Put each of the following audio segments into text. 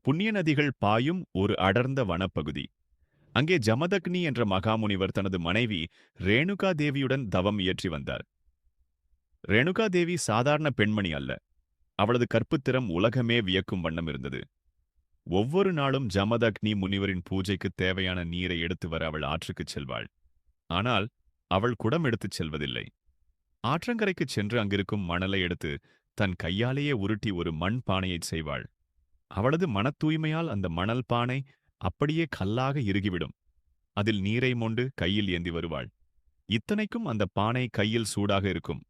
புண்ணிய நதிகள் பாயும் ஒரு அடர்ந்த வனப்பகுதி. அங்கே ஜமதக்னி என்ற மகாமுனிவர் தனது மனைவி ரேணுகா தேவியுடன் தவம் இயற்றி வந்தார். ரேணுகா தேவி சாதாரண பெண்மணி அல்ல. அவளது கற்புத்திறம் உலகமே வியக்கும் வண்ணம் இருந்தது. ஒவ்வொரு நாளும் ஜமதக்னி முனிவரின் பூஜைக்கு தேவையான நீரை எடுத்து வர அவள் ஆற்றுக்குச் செல்வாள். ஆனால் அவள் குடம் எடுத்துச் செல்வதில்லை. ஆற்றங்கரைக்குச் சென்று அங்கிருக்கும் மணலை எடுத்து தன் கையாலேயே உருட்டி ஒரு மண் பானையைச் செய்வாள். அவளது மனத் தூய்மையால் அந்த மணல் பானை அப்படியே கல்லாக இறுகிவிடும். அதில் நீரை மொண்டு கையில் ஏந்தி வருவாள். இத்தனைக்கும் அந்த பானை கையில் சூடாக இருக்கும்.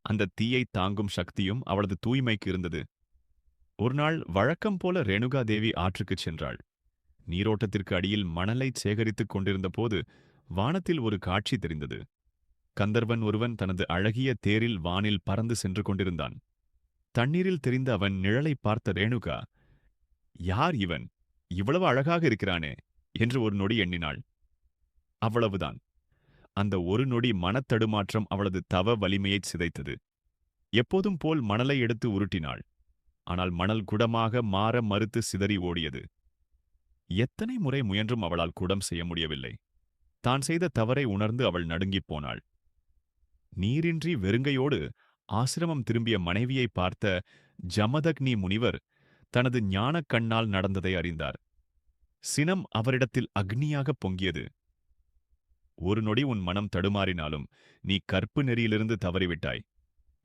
அந்த தீயை தாங்கும் சக்தியும் அவளது தூய்மைக்கு இருந்தது. ஒருநாள் வழக்கம் போல ரேணுகா தேவி ஆற்றுக்குச் சென்றாள். நீரோட்டத்திற்கு அடியில் மணலைச் சேகரித்துக் கொண்டிருந்த போது வானத்தில் ஒரு காட்சி தெரிந்தது. கந்தர்வன் ஒருவன் தனது அழகிய தேரில் வானில் பறந்து சென்று கொண்டிருந்தான். தண்ணீரில் தெரிந்த அவன் நிழலைப் பார்த்த ரேணுகா, யார் இவன்? இவ்வளவு அழகாக இருக்கிறானே என்று ஒரு நொடி எண்ணினாள். அவ்வளவுதான். அந்த ஒரு நொடி மனத்தடுமாற்றம் அவளது தவ வலிமையைச் சிதைத்தது. எப்போதும் போல் மணலை எடுத்து உருட்டினாள். ஆனால் மணல் குடமாக மாற மறுத்து சிதறி ஓடியது. எத்தனை முறை முயன்றும் அவளால் குடம் செய்ய முடியவில்லை. தான் செய்த தவறை உணர்ந்து அவள் நடுங்கிப் போனாள். நீரின்றி வெறுங்கையோடு ஆசிரமம் திரும்பிய மனைவியை பார்த்த ஜமதக்னி முனிவர் தனது ஞானக் கண்ணால் நடந்ததை அறிந்தார். சினம் அவரிடத்தில் அக்னியாகப் பொங்கியது. ஒரு நொடி உன் மனம் தடுமாறினாலும் நீ கற்பு நெறியிலிருந்து தவறிவிட்டாய்.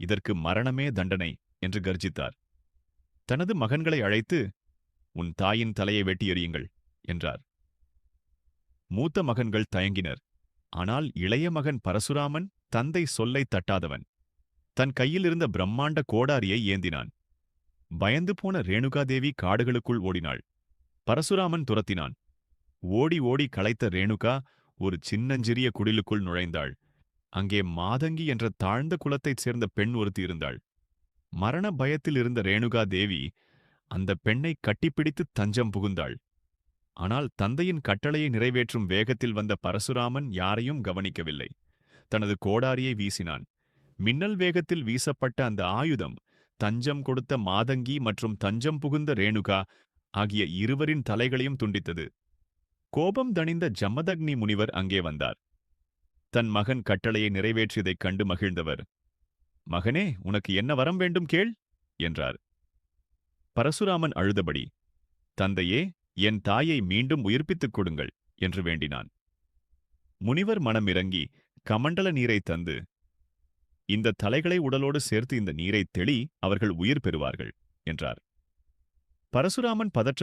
இதற்கு மரணமே தண்டனை என்று கர்ஜித்தார். தனது மகன்களை அழைத்து, உன் தாயின் தலையை வெட்டி எறியுங்கள் என்றார். மூத்த மகன்கள் தயங்கினர். ஆனால் இளைய மகன் பரசுராமன் தந்தை சொல்லை தட்டாதவன். தன் கையில் இருந்த பிரம்மாண்ட கோடாரியை ஏந்தினான். பயந்து போன ரேணுகாதேவி காடுகளுக்குள் ஓடினாள். பரசுராமன் துரத்தினான். ஓடி ஓடி களைத்த ரேணுகா ஒரு சின்னஞ்சிறிய குடிலுக்குள் நுழைந்தாள். அங்கே மாதங்கி என்ற தாழ்ந்த குலத்தைச் சேர்ந்த பெண் ஒருத்தி இருந்தாள். மரண பயத்தில் இருந்த ரேணுகா தேவி அந்த பெண்ணை கட்டிப்பிடித்து தஞ்சம் புகுந்தாள். ஆனால் தந்தையின் கட்டளையை நிறைவேற்றும் வேகத்தில் வந்த பரசுராமன் யாரையும் கவனிக்கவில்லை. தனது கோடாரியை வீசினான். மின்னல் வேகத்தில் வீசப்பட்ட அந்த ஆயுதம் தஞ்சம் கொடுத்த மாதங்கி மற்றும் தஞ்சம் புகுந்த ரேணுகா ஆகிய இருவரின் தலைகளையும் துண்டித்தது. கோபம் தணிந்த ஜமதக்னி முனிவர் அங்கே வந்தார். தன் மகன் கட்டளையை நிறைவேற்றியதைக் கண்டு மகிழ்ந்தவர், மகனே, உனக்கு என்ன வரம் வேண்டும் கேள் என்றார். பரசுராமன் அழுதபடி, தந்தையே, என் தாயை மீண்டும் உயிர்ப்பித்துக் கொடுங்கள் என்று வேண்டினான். முனிவர் மனம் இறங்கி கமண்டல நீரை தந்து, இந்த தலைகளை உடலோடு சேர்த்து இந்த நீரை தெளி, அவர்கள் உயிர் பெறுவார்கள் என்றார். பரசுராமன் பதற்ற